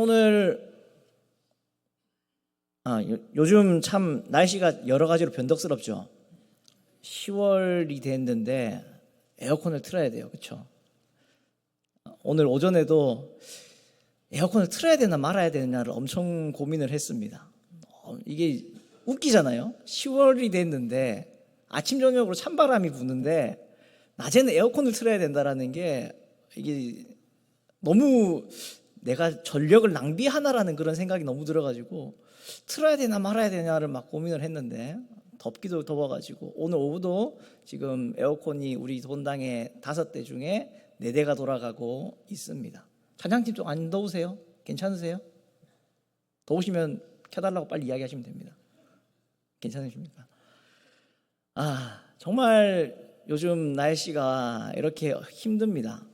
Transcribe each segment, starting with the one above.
오늘 요즘 참 날씨가 여러 가지로 변덕스럽죠. 10월이 됐는데 에어컨을 틀어야 돼요. 그렇죠? 오늘 오전에도 에어컨을 틀어야 되나 말아야 되느냐를 엄청 고민을 했습니다. 이게 웃기잖아요. 10월이 됐는데 아침 저녁으로 찬바람이 부는데 낮에는 에어컨을 틀어야 된다라는 게 이게 너무 내가 전력을 낭비하나라는 그런 생각이 너무 들어가지고 틀어야 되나 말아야 되냐를 막 고민을 했는데 덥기도 더워가지고 오늘 오후도 지금 에어컨이 우리 본당에 5대 중에 4대가 돌아가고 있습니다. 찬양팀 좀 안 더우세요? 괜찮으세요? 더우시면 켜달라고 빨리 이야기하시면 됩니다. 괜찮으십니까? 정말 요즘 날씨가 이렇게 힘듭니다.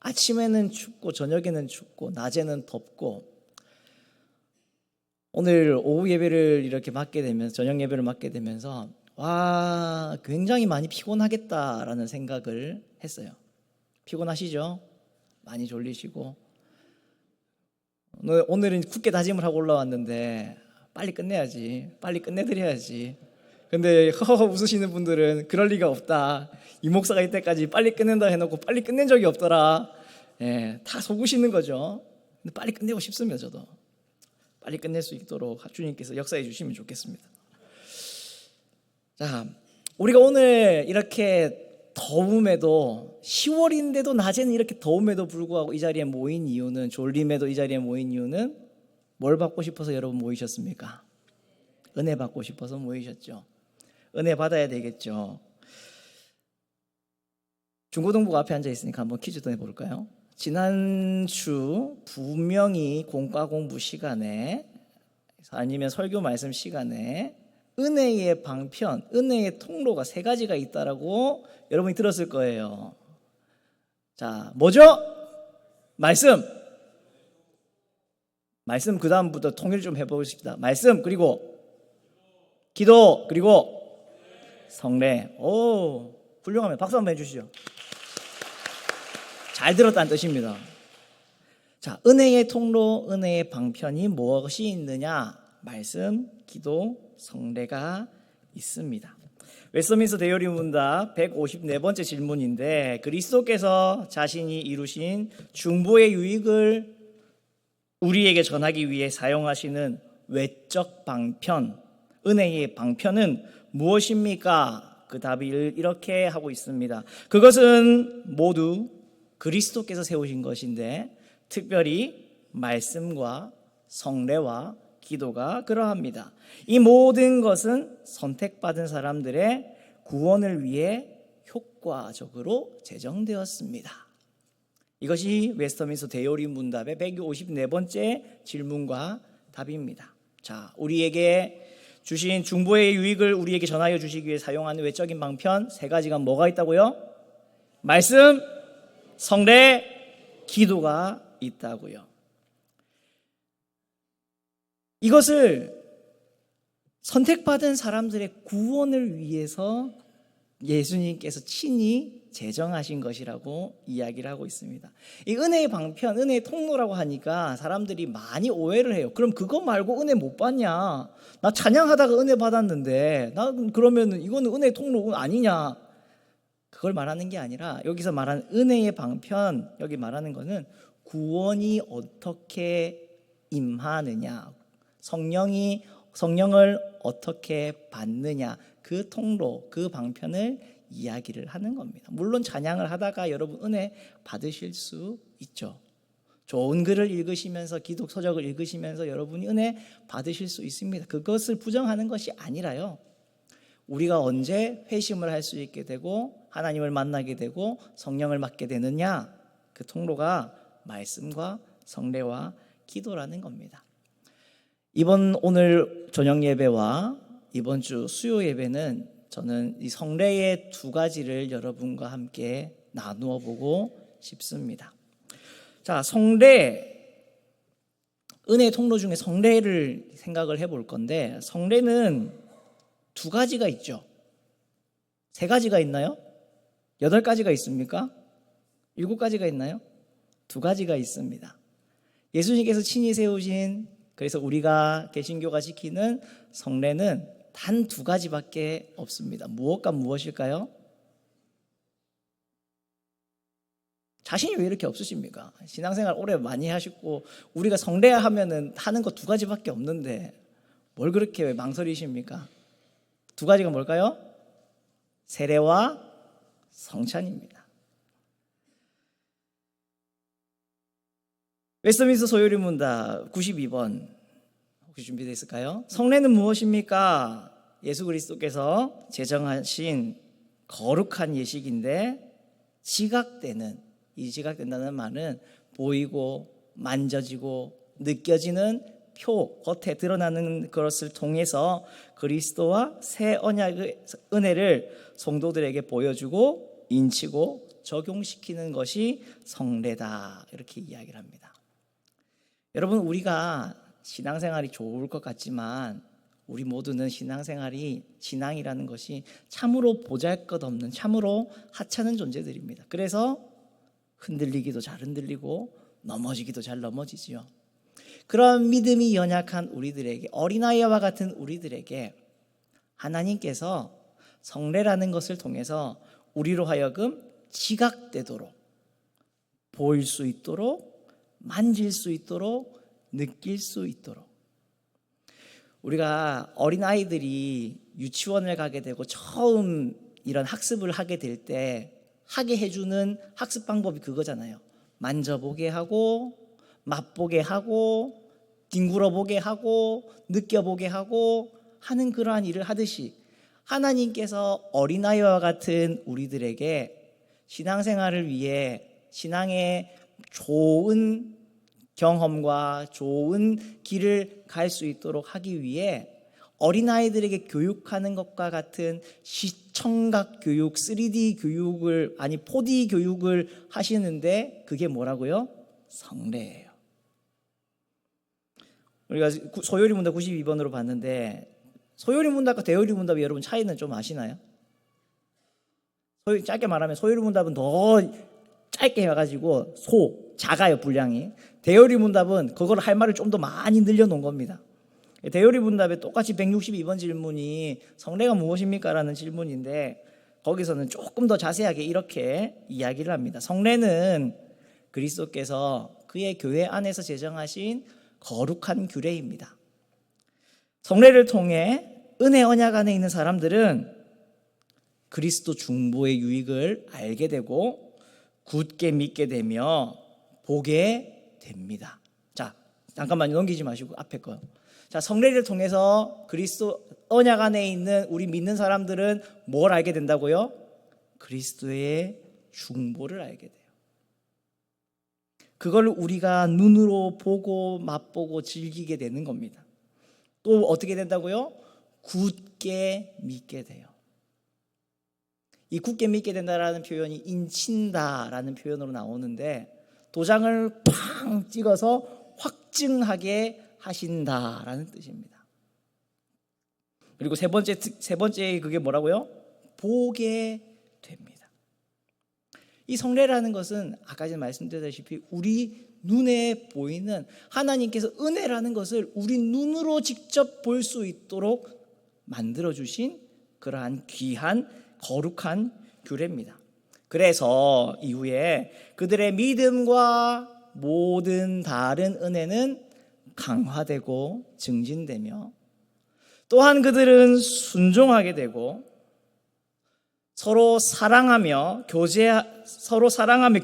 아침에는 춥고 저녁에는 춥고 낮에는 덥고 오늘 오후 예배를 이렇게 맡게 되면서 저녁 예배를 맡게 되면서 굉장히 많이 피곤하겠다라는 생각을 했어요. 피곤하시죠? 많이 졸리시고 오늘은 굳게 다짐을 하고 올라왔는데 빨리 끝내야지, 빨리 끝내드려야지. 근데 허허 웃으시는 분들은 그럴 리가 없다. 이 목사가 이때까지 빨리 끝낸다 해놓고 빨리 끝낸 적이 없더라. 다 속으시는 거죠. 근데 빨리 끝내고 싶습니다. 저도 빨리 끝낼 수 있도록 주님께서 역사해 주시면 좋겠습니다. 자, 우리가 오늘 이렇게 더움에도 10월인데도 낮에는 이렇게 더움에도 불구하고 이 자리에 모인 이유는, 졸림에도 이 자리에 모인 이유는 뭘 받고 싶어서 여러분 모이셨습니까? 은혜 받고 싶어서 모이셨죠. 은혜 받아야 되겠죠. 중고등부가 앞에 앉아 있으니까 한번 퀴즈 더 해볼까요? 지난주 분명히 공과 공부 시간에 아니면 설교 말씀 시간에 은혜의 방편, 은혜의 통로가 3가지가 있다라고 여러분이 들었을 거예요. 자, 뭐죠? 말씀 그 다음부터 통일 좀 해보겠습니다. 말씀, 그리고 기도, 그리고 성례. 오, 훌륭하면 박수 한번 해주시죠. 잘 들었다는 뜻입니다. 자, 은혜의 통로, 은혜의 방편이 무엇이 있느냐? 말씀, 기도, 성례가 있습니다. 웨스트민스터 대요리 문답 154번째 질문인데, 그리스도께서 자신이 이루신 중보의 유익을 우리에게 전하기 위해 사용하시는 외적 방편, 은혜의 방편은 무엇입니까? 그 답이 이렇게 하고 있습니다. 그것은 모두 그리스도께서 세우신 것인데 특별히 말씀과 성례와 기도가 그러합니다. 이 모든 것은 선택받은 사람들의 구원을 위해 효과적으로 제정되었습니다. 이것이 웨스트민스터 대요리 문답의 154번째 질문과 답입니다. 자, 우리에게 주신 중보의 유익을 우리에게 전하여 주시기 위해 사용하는 외적인 방편 3가지가 뭐가 있다고요? 말씀, 성례, 기도가 있다고요. 이것을 선택받은 사람들의 구원을 위해서 예수님께서 친히 제정하신 것이라고 이야기를 하고 있습니다. 이 은혜의 방편, 은혜의 통로라고 하니까 사람들이 많이 오해를 해요. 그럼 그거 말고 은혜 못 받냐? 나 찬양하다가 은혜 받았는데 나 그러면 이거는 은혜의 통로 아니냐? 그걸 말하는 게 아니라 여기서 말하는 은혜의 방편, 여기 말하는 거는 구원이 어떻게 임하느냐, 성령을 어떻게 받느냐, 그 통로, 그 방편을 이야기를 하는 겁니다. 물론 찬양을 하다가 여러분 은혜 받으실 수 있죠. 좋은 글을 읽으시면서 기독 서적을 읽으시면서 여러분이 은혜 받으실 수 있습니다. 그것을 부정하는 것이 아니라요, 우리가 언제 회심을 할 수 있게 되고 하나님을 만나게 되고 성령을 받게 되느냐, 그 통로가 말씀과 성례와 기도라는 겁니다. 오늘 저녁 예배와 이번 주 수요 예배는 저는 이 성례의 2가지를 여러분과 함께 나누어 보고 싶습니다. 자, 성례, 은혜의 통로 중에 성례를 생각을 해볼 건데, 성례는 2가지가 있죠. 3가지가 있나요? 8가지가 있습니까? 7가지가 있나요? 2가지가 있습니다. 예수님께서 친히 세우신, 그래서 우리가 개신교가 지키는 성례는 단 두 가지밖에 없습니다. 무엇과 무엇일까요? 자신이 왜 이렇게 없으십니까? 신앙생활 오래 많이 하시고 우리가 성례하면은 하는 거 두 가지밖에 없는데 뭘 그렇게 왜 망설이십니까? 두 가지가 뭘까요? 세례와 성찬입니다. 웨스트민스터 소요리 문답 92번 혹시 준비되어 있을까요? 성례는 무엇입니까? 예수 그리스도께서 제정하신 거룩한 예식인데 지각되는, 이 지각된다는 말은 보이고 만져지고 느껴지는 표, 겉에 드러나는 것을 통해서 그리스도와 새 언약의 은혜를 성도들에게 보여주고 인치고 적용시키는 것이 성례다, 이렇게 이야기를 합니다. 여러분, 우리가 신앙생활이 좋을 것 같지만 우리 모두는 신앙이라는 것이 참으로 보잘것없는, 참으로 하찮은 존재들입니다. 그래서 흔들리기도 잘 흔들리고 넘어지기도 잘 넘어지지요. 그런 믿음이 연약한 우리들에게, 어린아이와 같은 우리들에게 하나님께서 성례라는 것을 통해서 우리로 하여금 지각되도록, 보일 수 있도록, 만질 수 있도록, 느낄 수 있도록. 우리가 어린아이들이 유치원을 가게 되고 처음 이런 학습을 하게 될 때 하게 해주는 학습 방법이 그거잖아요. 만져보게 하고, 맛보게 하고, 뒹굴어보게 하고, 느껴보게 하고 하는 그러한 일을 하듯이 하나님께서 어린아이와 같은 우리들에게 신앙생활을 위해 신앙의 좋은 경험과 좋은 길을 갈 수 있도록 하기 위해 어린아이들에게 교육하는 것과 같은 시청각 교육, 3D 교육을, 아니 4D 교육을 하시는데 그게 뭐라고요? 성례예요. 우리가 소요리 문답 92번으로 봤는데 소요리 문답과 대요리 문답이 여러분 차이는 좀 아시나요? 짧게 말하면 소요리 문답은 더 짧게 해가지고 작아요, 분량이. 대요리 문답은 그걸 할 말을 좀 더 많이 늘려놓은 겁니다. 대요리 문답에 똑같이 162번 질문이 성례가 무엇입니까? 라는 질문인데 거기서는 조금 더 자세하게 이렇게 이야기를 합니다. 성례는 그리스도께서 그의 교회 안에서 제정하신 거룩한 규례입니다. 성례를 통해 은혜 언약 안에 있는 사람들은 그리스도 중보의 유익을 알게 되고 굳게 믿게 되며 보게 됩니다. 자, 잠깐만 넘기지 마시고 앞에 거요. 자, 성례를 통해서 그리스도 언약 안에 있는 우리 믿는 사람들은 뭘 알게 된다고요? 그리스도의 중보를 알게 돼요. 그걸 우리가 눈으로 보고 맛보고 즐기게 되는 겁니다. 또 어떻게 된다고요? 굳게 믿게 돼요. 이 굳게 믿게 된다라는 표현이 인친다라는 표현으로 나오는데 도장을 팡 찍어서 확증하게 하신다라는 뜻입니다. 그리고 세 번째 그게 뭐라고요? 보게 됩니다. 이 성례라는 것은 아까 전에 말씀드렸다시피 우리 눈에 보이는 하나님께서 은혜라는 것을 우리 눈으로 직접 볼 수 있도록 만들어주신 그러한 귀한 거룩한 규례입니다. 그래서 이후에 그들의 믿음과 모든 다른 은혜는 강화되고 증진되며 또한 그들은 순종하게 되고 서로 사랑하며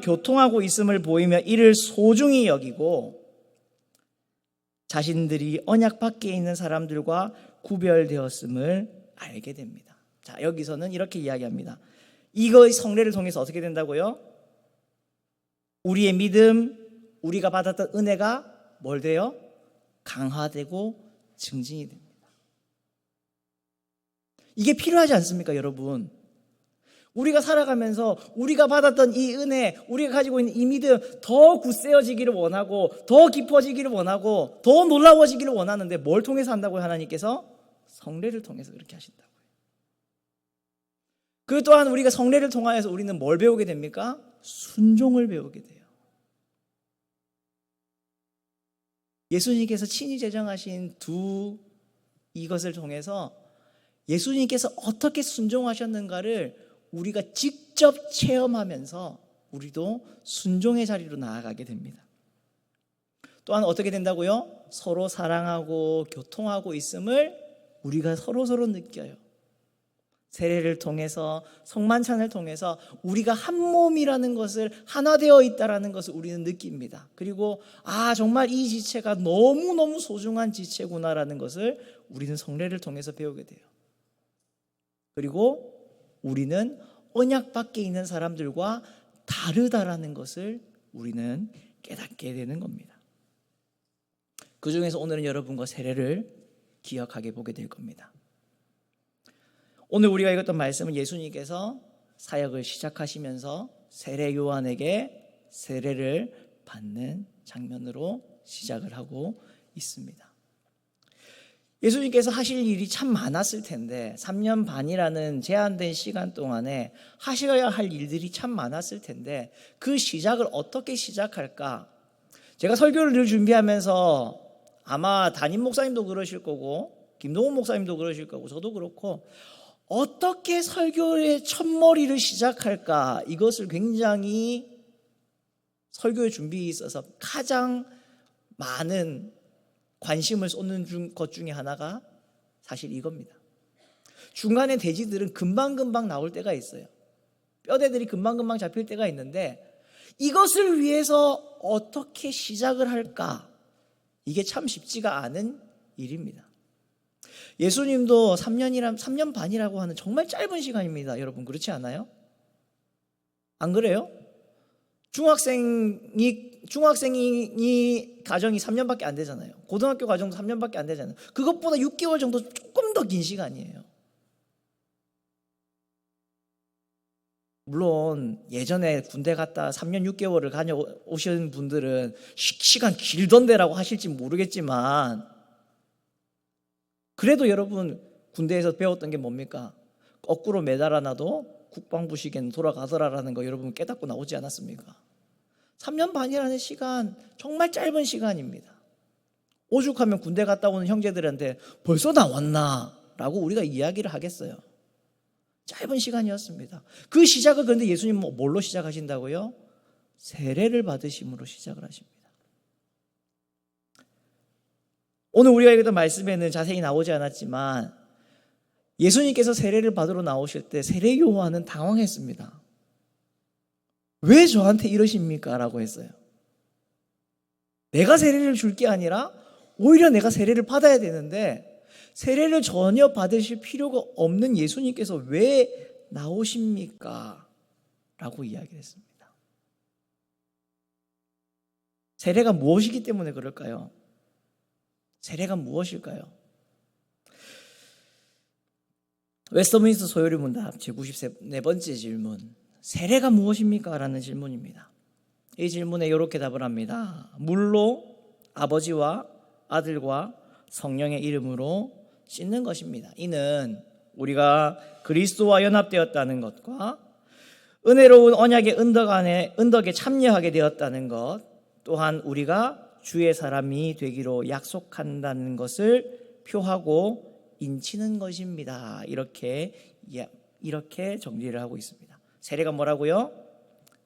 교통하고 있음을 보이며 이를 소중히 여기고 자신들이 언약 밖에 있는 사람들과 구별되었음을 알게 됩니다. 자, 여기서는 이렇게 이야기합니다. 이거 성례를 통해서 어떻게 된다고요? 우리의 믿음, 우리가 받았던 은혜가 뭘 돼요? 강화되고 증진이 됩니다. 이게 필요하지 않습니까, 여러분? 우리가 살아가면서 우리가 받았던 이 은혜, 우리가 가지고 있는 이 믿음 더 굳세어지기를 원하고 더 깊어지기를 원하고 더 놀라워지기를 원하는데 뭘 통해서 한다고요? 하나님께서 성례를 통해서 그렇게 하신다고요. 그 또한 우리가 성례를 통하여서 우리는 뭘 배우게 됩니까? 순종을 배우게 돼요. 예수님께서 친히 제정하신 이것을 통해서 예수님께서 어떻게 순종하셨는가를 우리가 직접 체험하면서 우리도 순종의 자리로 나아가게 됩니다. 또한 어떻게 된다고요? 서로 사랑하고 교통하고 있음을 우리가 서로서로 느껴요. 세례를 통해서, 성만찬을 통해서 우리가 한 몸이라는 것을, 하나 되어 있다라는 것을 우리는 느낍니다. 그리고 정말 이 지체가 너무너무 소중한 지체구나라는 것을 우리는 성례를 통해서 배우게 돼요. 그리고 우리는 언약 밖에 있는 사람들과 다르다라는 것을 우리는 깨닫게 되는 겁니다. 그 중에서 오늘은 여러분과 세례를 기억하게 보게 될 겁니다. 오늘 우리가 읽었던 말씀은 예수님께서 사역을 시작하시면서 세례 요한에게 세례를 받는 장면으로 시작을 하고 있습니다. 예수님께서 하실 일이 참 많았을 텐데 3년 반이라는 제한된 시간 동안에 하셔야 할 일들이 참 많았을 텐데 그 시작을 어떻게 시작할까? 제가 설교를 늘 준비하면서 아마 담임 목사님도 그러실 거고 김동훈 목사님도 그러실 거고 저도 그렇고 어떻게 설교의 첫머리를 시작할까? 이것을 굉장히 설교의 준비에 있어서 가장 많은 관심을 쏟는 것 중에 하나가 사실 이겁니다. 중간에 돼지들은 금방금방 나올 때가 있어요. 뼈대들이 금방금방 잡힐 때가 있는데 이것을 위해서 어떻게 시작을 할까? 이게 참 쉽지가 않은 일입니다. 예수님도 3년 반이라고 하는 정말 짧은 시간입니다. 여러분 그렇지 않아요? 안 그래요? 중학생이 가정이 3년밖에 안 되잖아요. 고등학교 과정도 3년밖에 안 되잖아요. 그것보다 6개월 정도 조금 더 긴 시간이에요. 물론 예전에 군대 갔다 3년 6개월을 다녀오신 분들은 시간 길던데라고 하실지 모르겠지만 그래도 여러분 군대에서 배웠던 게 뭡니까? 거꾸로 매달아놔도 국방부식에는 돌아가더라라는 거 여러분 깨닫고 나오지 않았습니까? 3년 반이라는 시간 정말 짧은 시간입니다. 오죽하면 군대 갔다 오는 형제들한테 벌써 나왔나? 라고 우리가 이야기를 하겠어요. 짧은 시간이었습니다. 그 시작을 그런데 예수님은 뭘로 시작하신다고요? 세례를 받으심으로 시작을 하십니다. 오늘 우리가 읽었던 말씀에는 자세히 나오지 않았지만 예수님께서 세례를 받으러 나오실 때 세례 요한은 당황했습니다. 왜 저한테 이러십니까? 라고 했어요. 내가 세례를 줄 게 아니라 오히려 내가 세례를 받아야 되는데 세례를 전혀 받으실 필요가 없는 예수님께서 왜 나오십니까? 라고 이야기를 했습니다. 세례가 무엇이기 때문에 그럴까요? 세례가 무엇일까요? 웨스터민스터 소요리 문답 제94번째 질문, 세례가 무엇입니까? 라는 질문입니다. 이 질문에 이렇게 답을 합니다. 물로 아버지와 아들과 성령의 이름으로 씻는 것입니다. 이는 우리가 그리스도와 연합되었다는 것과 은혜로운 언약의 은덕에 참여하게 되었다는 것, 또한 우리가 주의 사람이 되기로 약속한다는 것을 표하고 인치는 것입니다. 이렇게 정리를 하고 있습니다. 세례가 뭐라고요?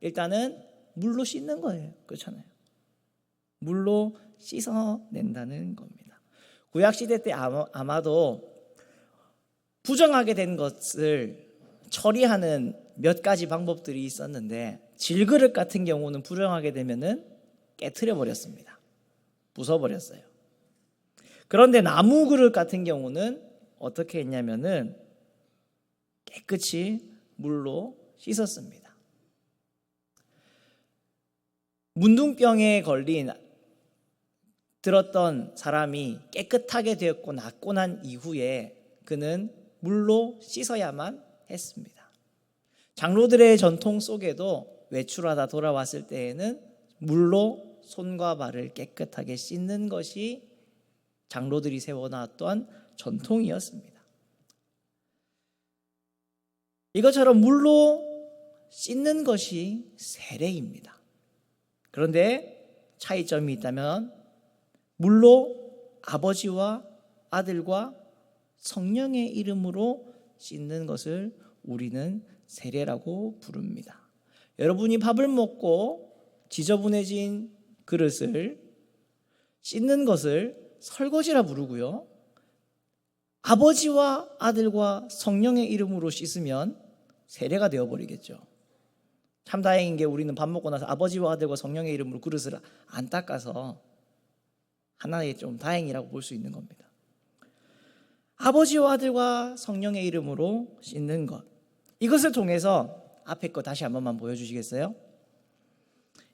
일단은 물로 씻는 거예요. 그렇잖아요. 물로 씻어낸다는 겁니다. 구약시대 때 아마도 부정하게 된 것을 처리하는 몇 가지 방법들이 있었는데 질그릇 같은 경우는 부정하게 되면은 깨트려 버렸습니다. 부숴버렸어요. 그런데 나무 그릇 같은 경우는 어떻게 했냐면은 깨끗이 물로 씻었습니다. 문둥병에 들었던 사람이 깨끗하게 되었고 낫고 난 이후에 그는 물로 씻어야만 했습니다. 장로들의 전통 속에도 외출하다 돌아왔을 때에는 물로 손과 발을 깨끗하게 씻는 것이 장로들이 세워놨던 전통이었습니다. 이것처럼 물로 씻는 것이 세례입니다. 그런데 차이점이 있다면 물로 아버지와 아들과 성령의 이름으로 씻는 것을 우리는 세례라고 부릅니다. 여러분이 밥을 먹고 지저분해진 그릇을 씻는 것을 설거지라 부르고요. 아버지와 아들과 성령의 이름으로 씻으면 세례가 되어버리겠죠. 참 다행인 게 우리는 밥 먹고 나서 아버지와 아들과 성령의 이름으로 그릇을 안 닦아서 하나의 좀 다행이라고 볼 수 있는 겁니다. 아버지와 아들과 성령의 이름으로 씻는 것, 이것을 통해서 앞에 거 다시 한 번만 보여주시겠어요?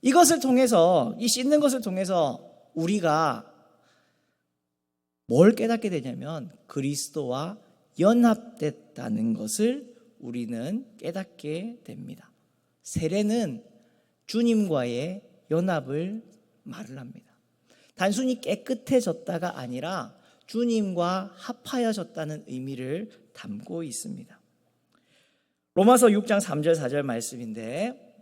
이것을 통해서, 이 씻는 것을 통해서 우리가 뭘 깨닫게 되냐면 그리스도와 연합됐다는 것을 우리는 깨닫게 됩니다. 세례는 주님과의 연합을 말을 합니다. 단순히 깨끗해졌다가 아니라 주님과 합하여졌다는 의미를 담고 있습니다. 로마서 6장 3절 4절 말씀인데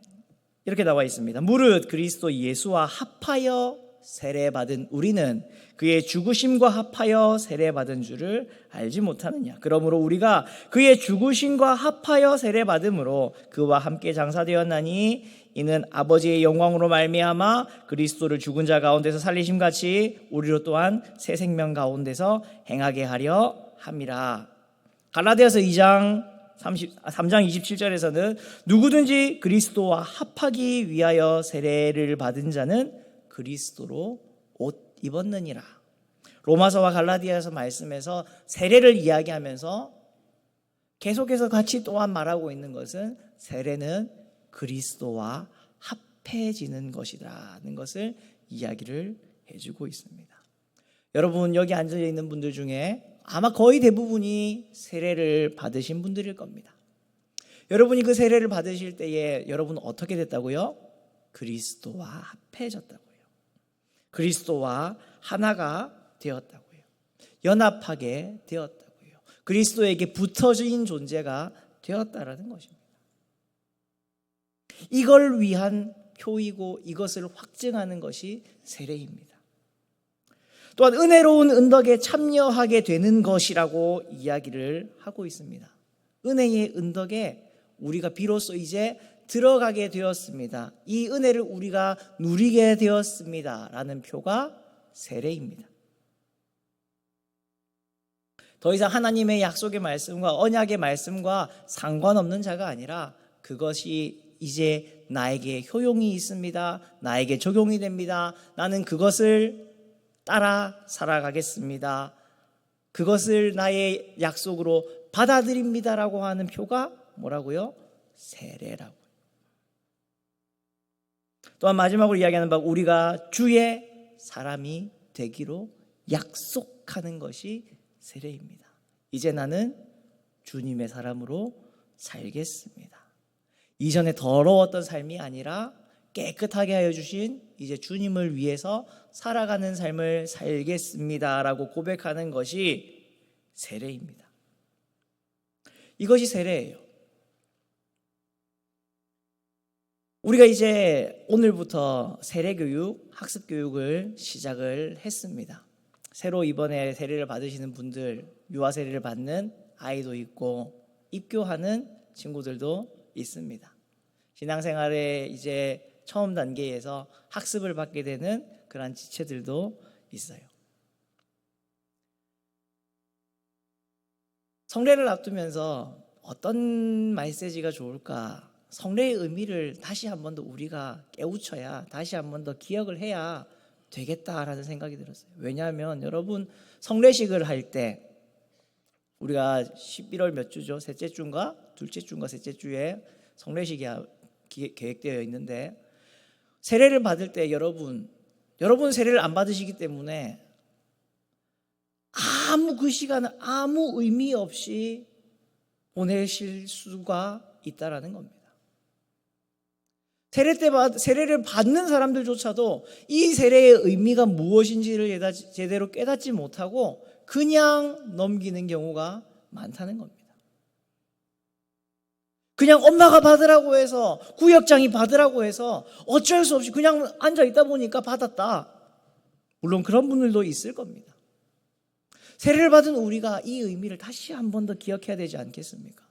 이렇게 나와 있습니다. 무릇 그리스도 예수와 합하여 세례받은 우리는 그의 죽으심과 합하여 세례받은 줄을 알지 못하느냐. 그러므로 우리가 그의 죽으심과 합하여 세례받음으로 그와 함께 장사되었나니 이는 아버지의 영광으로 말미암아 그리스도를 죽은 자 가운데서 살리심 같이 우리로 또한 새 생명 가운데서 행하게 하려 함이라. 갈라디아서 3장 27절에서는 누구든지 그리스도와 합하기 위하여 세례를 받은 자는 그리스도로 옷 입었느니라. 로마서와 갈라디아서 말씀에서 세례를 이야기하면서 계속해서 같이 또한 말하고 있는 것은 세례는 그리스도와 합해지는 것이라는 것을 이야기를 해주고 있습니다. 여러분, 여기 앉아 있는 분들 중에 아마 거의 대부분이 세례를 받으신 분들일 겁니다. 여러분이 그 세례를 받으실 때에 여러분 어떻게 됐다고요? 그리스도와 합해졌다고요. 그리스도와 하나가 되었다고요. 연합하게 되었다고요. 그리스도에게 붙어진 존재가 되었다라는 것입니다. 이걸 위한 표이고 이것을 확증하는 것이 세례입니다. 또한 은혜로운 은덕에 참여하게 되는 것이라고 이야기를 하고 있습니다. 은혜의 은덕에 우리가 비로소 이제 들어가게 되었습니다. 이 은혜를 우리가 누리게 되었습니다. 라는 표가 세례입니다. 더 이상 하나님의 약속의 말씀과 언약의 말씀과 상관없는 자가 아니라 그것이 이제 나에게 효용이 있습니다. 나에게 적용이 됩니다. 나는 그것을 따라 살아가겠습니다. 그것을 나의 약속으로 받아들입니다라고 하는 표가 뭐라고요? 세례라고요. 또한 마지막으로 이야기하는 바가 우리가 주의 사람이 되기로 약속하는 것이 세례입니다. 이제 나는 주님의 사람으로 살겠습니다. 이전에 더러웠던 삶이 아니라 깨끗하게 하여 주신 이제 주님을 위해서 살아가는 삶을 살겠습니다라고 고백하는 것이 세례입니다. 이것이 세례예요. 우리가 이제 오늘부터 세례교육, 학습교육을 시작을 했습니다. 새로 이번에 세례를 받으시는 분들, 유아 세례를 받는 아이도 있고 입교하는 친구들도 있습니다. 신앙생활의 이제 처음 단계에서 학습을 받게 되는 그런 지체들도 있어요. 성례를 앞두면서 어떤 메시지가 좋을까? 성례의 의미를 다시 한 번 더 우리가 깨우쳐야, 다시 한 번 더 기억을 해야 되겠다라는 생각이 들었어요. 왜냐하면 여러분, 성례식을 할 때 우리가 11월 몇 주죠? 셋째 주인가? 둘째 주인가? 셋째 주에 성례식이 계획되어 있는데 세례를 받을 때 여러분 세례를 안 받으시기 때문에 그 시간을 아무 의미 없이 보내실 수가 있다라는 겁니다. 세례를 받는 사람들조차도 이 세례의 의미가 무엇인지를 제대로 깨닫지 못하고 그냥 넘기는 경우가 많다는 겁니다. 그냥 엄마가 받으라고 해서, 구역장이 받으라고 해서 어쩔 수 없이 그냥 앉아 있다 보니까 받았다. 물론 그런 분들도 있을 겁니다. 세례를 받은 우리가 이 의미를 다시 한 번 더 기억해야 되지 않겠습니까?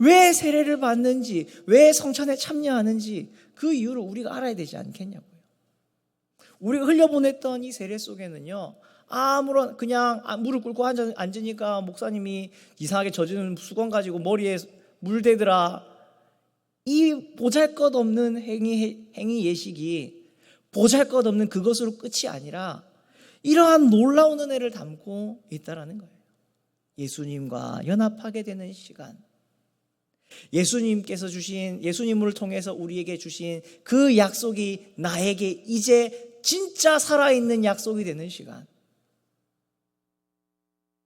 왜 세례를 받는지, 왜 성찬에 참여하는지 그 이유를 우리가 알아야 되지 않겠냐고요. 우리가 흘려보냈던 이 세례 속에는요, 아무런 그냥 무릎 꿇고 앉으니까 목사님이 이상하게 젖은 수건 가지고 머리에 물 대더라, 이 보잘것없는 행위 예식이 보잘것없는 그것으로 끝이 아니라 이러한 놀라운 은혜를 담고 있다라는 거예요. 예수님과 연합하게 되는 시간, 예수님께서 주신, 예수님을 통해서 우리에게 주신 그 약속이 나에게 이제 진짜 살아있는 약속이 되는 시간,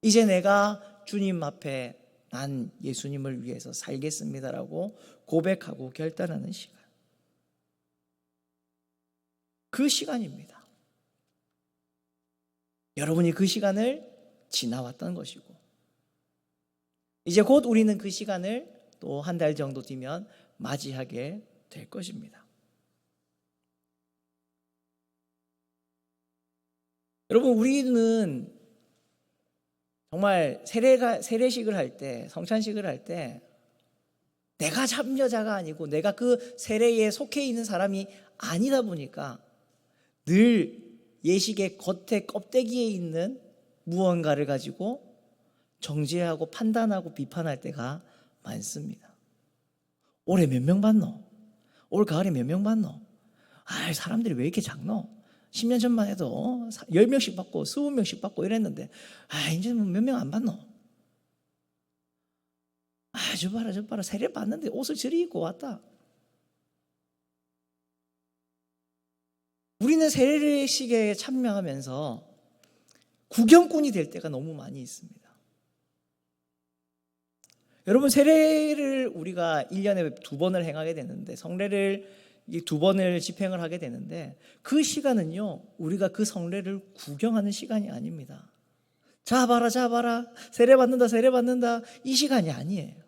이제 내가 주님 앞에 난 예수님을 위해서 살겠습니다라고 고백하고 결단하는 시간, 그 시간입니다. 여러분이 그 시간을 지나왔던 것이고, 이제 곧 우리는 그 시간을 또 한 달 정도 뒤면 맞이하게 될 것입니다. 여러분, 우리는 정말 세례식을 할 때, 성찬식을 할 때 내가 참여자가 아니고 내가 그 세례에 속해 있는 사람이 아니다 보니까 늘 예식의 겉에 껍데기에 있는 무언가를 가지고 정죄하고 판단하고 비판할 때가 많습니다. 올해 몇 명 받노? 올 가을에 몇 명 받노? 아, 사람들이 왜 이렇게 작노? 10년 전만 해도 10명씩 받고 20명씩 받고 이랬는데, 아, 이제 몇 명 안 받노? 아, 저 봐라 세례 받는데 옷을 저리 입고 왔다. 우리는 세례식에 참여하면서 구경꾼이 될 때가 너무 많이 있습니다. 여러분, 세례를 우리가 1년에 2번을 행하게 되는데, 성례를 2번을 집행을 하게 되는데, 그 시간은요, 우리가 그 성례를 구경하는 시간이 아닙니다. 자 봐라 세례 받는다 이 시간이 아니에요.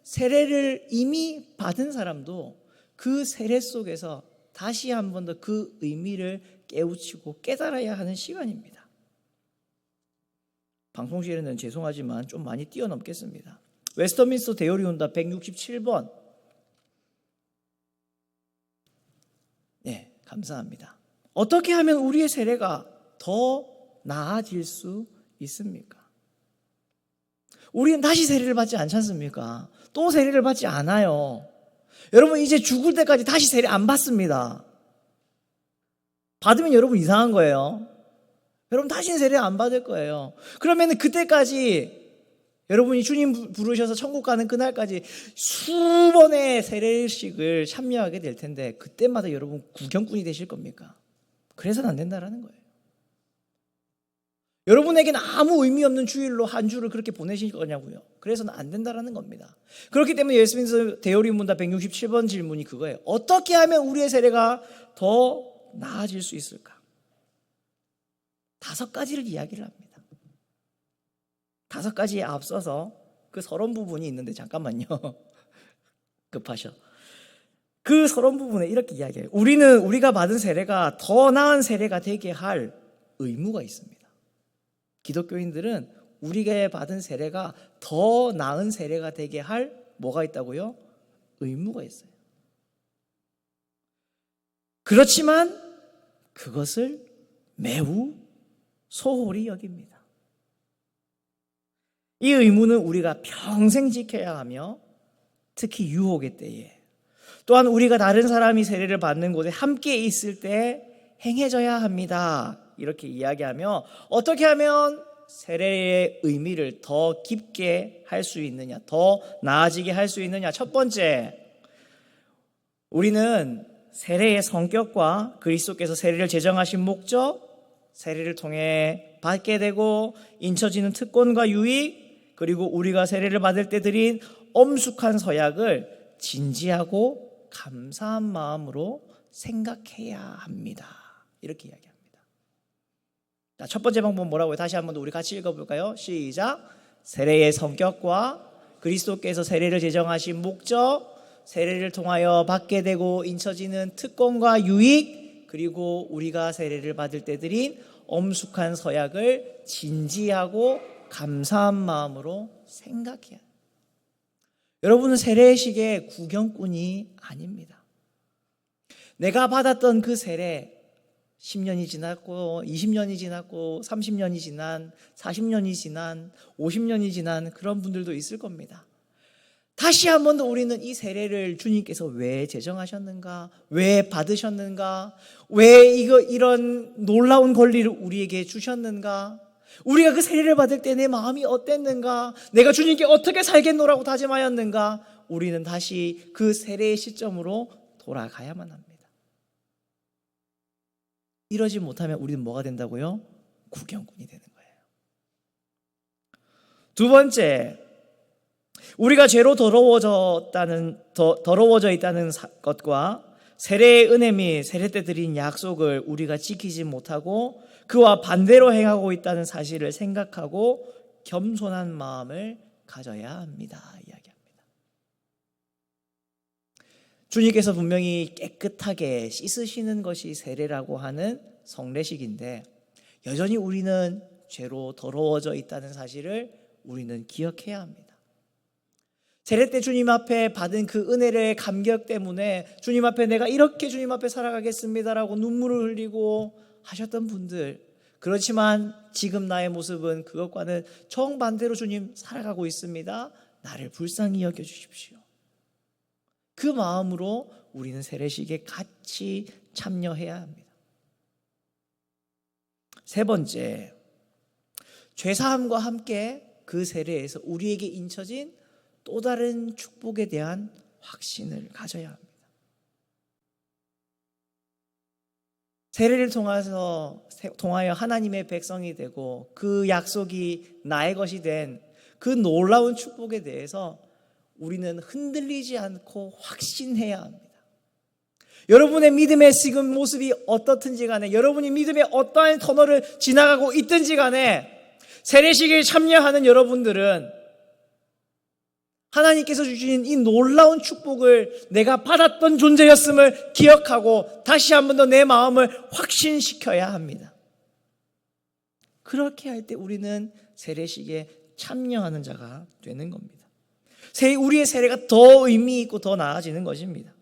세례를 이미 받은 사람도 그 세례 속에서 다시 한 번 더 그 의미를 깨우치고 깨달아야 하는 시간입니다. 방송 시에는 죄송하지만 좀 많이 뛰어넘겠습니다. 웨스터민스터 대요리 운다 167번. 네, 감사합니다. 어떻게 하면 우리의 세례가 더 나아질 수 있습니까? 우리는 다시 세례를 받지 않지 않습니까? 또 세례를 받지 않아요. 여러분, 이제 죽을 때까지 다시 세례 안 받습니다. 받으면 여러분 이상한 거예요. 여러분 다시는 세례 안 받을 거예요. 그러면 그때까지 여러분이 주님 부르셔서 천국 가는 그날까지 수번의 세례식을 참여하게 될 텐데, 그때마다 여러분 구경꾼이 되실 겁니까? 그래서는 안 된다라는 거예요. 여러분에게는 아무 의미 없는 주일로 한 주를 그렇게 보내실 거냐고요. 그래서는 안 된다라는 겁니다. 그렇기 때문에 웨스트민스터 대요리 문답 167번 질문이 그거예요. 어떻게 하면 우리의 세례가 더 나아질 수 있을까? 5가지를 이야기를 합니다. 5가지에 앞서서 그 서론 부분이 있는데, 잠깐만요. 급하셔. 그 서론 부분에 이렇게 이야기해요. 우리가 받은 세례가 더 나은 세례가 되게 할 의무가 있습니다. 기독교인들은 우리가 받은 세례가 더 나은 세례가 되게 할 뭐가 있다고요? 의무가 있어요. 그렇지만 그것을 매우 소홀히 여깁니다. 이 의무는 우리가 평생 지켜야 하며, 특히 유혹의 때에, 또한 우리가 다른 사람이 세례를 받는 곳에 함께 있을 때 행해져야 합니다. 이렇게 이야기하며, 어떻게 하면 세례의 의미를 더 깊게 할 수 있느냐, 더 나아지게 할 수 있느냐. 첫 번째, 우리는 세례의 성격과 그리스도께서 세례를 제정하신 목적, 세례를 통해 받게 되고 인쳐지는 특권과 유익, 그리고 우리가 세례를 받을 때 드린 엄숙한 서약을 진지하고 감사한 마음으로 생각해야 합니다. 이렇게 이야기합니다. 자, 첫 번째 방법은 뭐라고요? 다시 한번 우리 같이 읽어볼까요? 시작. 세례의 성격과 그리스도께서 세례를 제정하신 목적, 세례를 통하여 받게 되고 인쳐지는 특권과 유익, 그리고 우리가 세례를 받을 때 드린 엄숙한 서약을 진지하고 감사한 마음으로 생각해야 해요. 여러분은 세례식의 구경꾼이 아닙니다. 내가 받았던 그 세례 10년이 지났고 20년이 지났고 30년이 지난 40년이 지난 50년이 지난 그런 분들도 있을 겁니다. 다시 한 번 더 우리는 이 세례를 주님께서 왜 제정하셨는가? 왜 받으셨는가? 왜 이런 놀라운 권리를 우리에게 주셨는가? 우리가 그 세례를 받을 때 내 마음이 어땠는가? 내가 주님께 어떻게 살겠노라고 다짐하였는가? 우리는 다시 그 세례의 시점으로 돌아가야만 합니다. 이러지 못하면 우리는 뭐가 된다고요? 구경꾼이 되는 거예요. 두 번째, 우리가 죄로 더러워져 있다는 것과 세례의 은혜 및 세례 때 드린 약속을 우리가 지키지 못하고 그와 반대로 행하고 있다는 사실을 생각하고 겸손한 마음을 가져야 합니다. 이야기합니다. 주님께서 분명히 깨끗하게 씻으시는 것이 세례라고 하는 성례식인데 여전히 우리는 죄로 더러워져 있다는 사실을 우리는 기억해야 합니다. 세례 때 주님 앞에 받은 그 은혜의 감격 때문에 주님 앞에 내가 이렇게 주님 앞에 살아가겠습니다라고 눈물을 흘리고 하셨던 분들, 그렇지만 지금 나의 모습은 그것과는 정반대로 주님 살아가고 있습니다. 나를 불쌍히 여겨주십시오. 그 마음으로 우리는 세례식에 같이 참여해야 합니다. 세 번째, 죄사함과 함께 그 세례에서 우리에게 인쳐진 또 다른 축복에 대한 확신을 가져야 합니다. 세례를 통하여 하나님의 백성이 되고 그 약속이 나의 것이 된 그 놀라운 축복에 대해서 우리는 흔들리지 않고 확신해야 합니다. 여러분의 믿음의 지금 모습이 어떻든지 간에, 여러분이 믿음의 어떠한 터널을 지나가고 있든지 간에 세례식에 참여하는 여러분들은 하나님께서 주신 이 놀라운 축복을 내가 받았던 존재였음을 기억하고 다시 한 번 더 내 마음을 확신시켜야 합니다. 그렇게 할 때 우리는 세례식에 참여하는 자가 되는 겁니다. 우리의 세례가 더 의미 있고 더 나아지는 것입니다.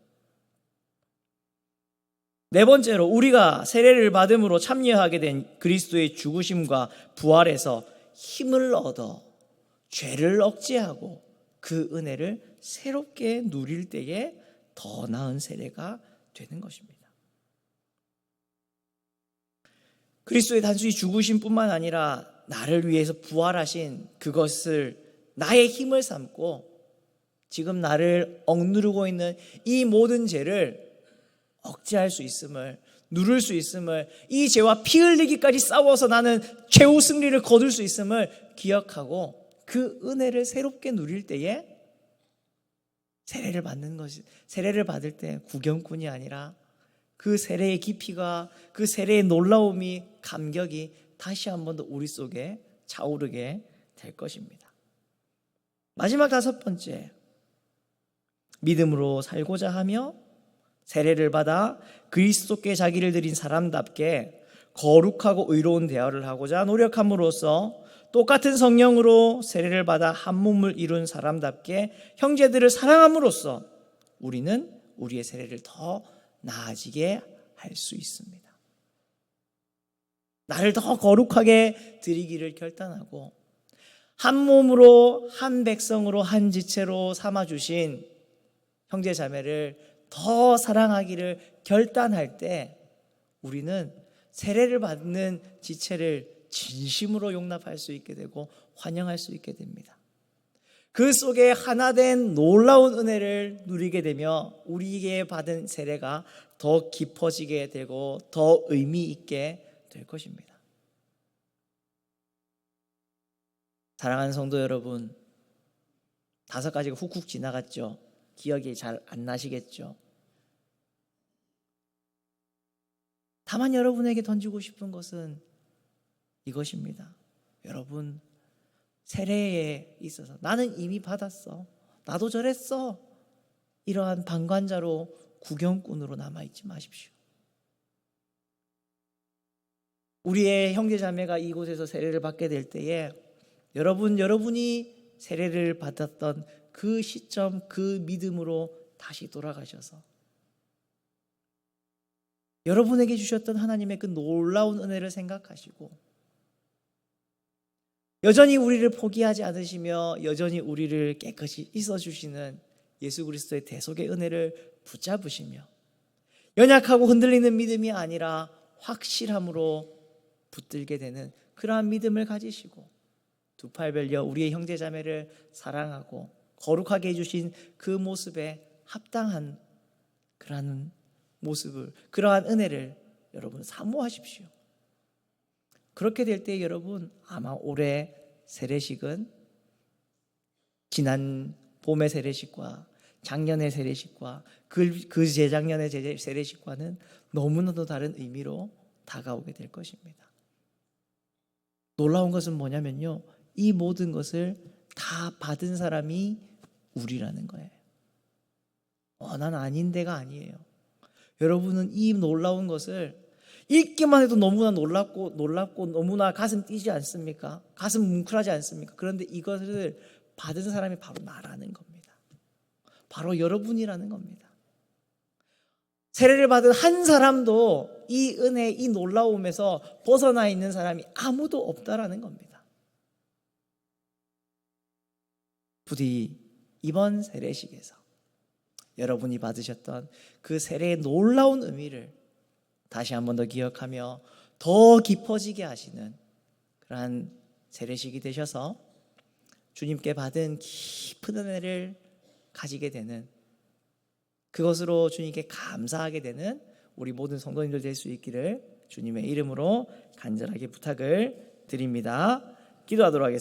네 번째로, 우리가 세례를 받음으로 참여하게 된 그리스도의 죽으심과 부활에서 힘을 얻어 죄를 억제하고 그 은혜를 새롭게 누릴 때에 더 나은 세례가 되는 것입니다. 그리스도의 단순히 죽으심뿐만 아니라 나를 위해서 부활하신 그것을 나의 힘을 삼고 지금 나를 억누르고 있는 이 모든 죄를 억제할 수 있음을, 누를 수 있음을, 이 죄와 피 흘리기까지 싸워서 나는 최후 승리를 거둘 수 있음을 기억하고 그 은혜를 새롭게 누릴 때에 세례를 받을 때 구경꾼이 아니라 그 세례의 깊이가, 그 세례의 놀라움이, 감격이 다시 한 번 더 우리 속에 차오르게 될 것입니다. 마지막 다섯 번째, 믿음으로 살고자 하며 세례를 받아 그리스도께 자기를 드린 사람답게 거룩하고 의로운 대화를 하고자 노력함으로써 똑같은 성령으로 세례를 받아 한 몸을 이룬 사람답게 형제들을 사랑함으로써 우리는 우리의 세례를 더 나아지게 할 수 있습니다. 나를 더 거룩하게 드리기를 결단하고 한 몸으로, 한 백성으로, 한 지체로 삼아주신 형제 자매를 더 사랑하기를 결단할 때 우리는 세례를 받는 지체를 진심으로 용납할 수 있게 되고 환영할 수 있게 됩니다. 그 속에 하나된 놀라운 은혜를 누리게 되며 우리에게 받은 세례가 더 깊어지게 되고 더 의미 있게 될 것입니다. 사랑하는 성도 여러분, 5가지가 훅훅 지나갔죠. 기억이 잘 안 나시겠죠. 다만 여러분에게 던지고 싶은 것은 이것입니다. 여러분, 세례에 있어서 나는 이미 받았어. 나도 저랬어. 이러한 방관자로 구경꾼으로 남아있지 마십시오. 우리의 형제자매가 이곳에서 세례를 받게 될 때에 여러분이 세례를 받았던 그 시점, 그 믿음으로 다시 돌아가셔서 여러분에게 주셨던 하나님의 그 놀라운 은혜를 생각하시고 여전히 우리를 포기하지 않으시며 여전히 우리를 깨끗이 씻어주시는 예수 그리스도의 대속의 은혜를 붙잡으시며 연약하고 흔들리는 믿음이 아니라 확실함으로 붙들게 되는 그러한 믿음을 가지시고 두 팔 벌려 우리의 형제자매를 사랑하고 거룩하게 해주신 그 모습에 합당한 그러한 모습을, 그러한 은혜를 여러분 사모하십시오. 그렇게 될 때 여러분 아마 올해 세례식은 지난 봄의 세례식과 작년의 세례식과 그 재작년의 세례식과는 너무나도 다른 의미로 다가오게 될 것입니다. 놀라운 것은 뭐냐면요, 이 모든 것을 다 받은 사람이 우리라는 거예요. 난 아닌데가 아니에요. 여러분은 이 놀라운 것을 읽기만 해도 너무나 놀랍고 너무나 가슴 뛰지 않습니까? 가슴 뭉클하지 않습니까? 그런데 이것을 받은 사람이 바로 나라는 겁니다. 바로 여러분이라는 겁니다. 세례를 받은 한 사람도 이 은혜, 이 놀라움에서 벗어나 있는 사람이 아무도 없다라는 겁니다. 부디 이번 세례식에서 여러분이 받으셨던 그 세례의 놀라운 의미를 다시 한 번 더 기억하며 더 깊어지게 하시는 그러한 세례식이 되셔서 주님께 받은 깊은 은혜를 가지게 되는, 그것으로 주님께 감사하게 되는 우리 모든 성도님들 될 수 있기를 주님의 이름으로 간절하게 부탁을 드립니다. 기도하도록 하겠습니다.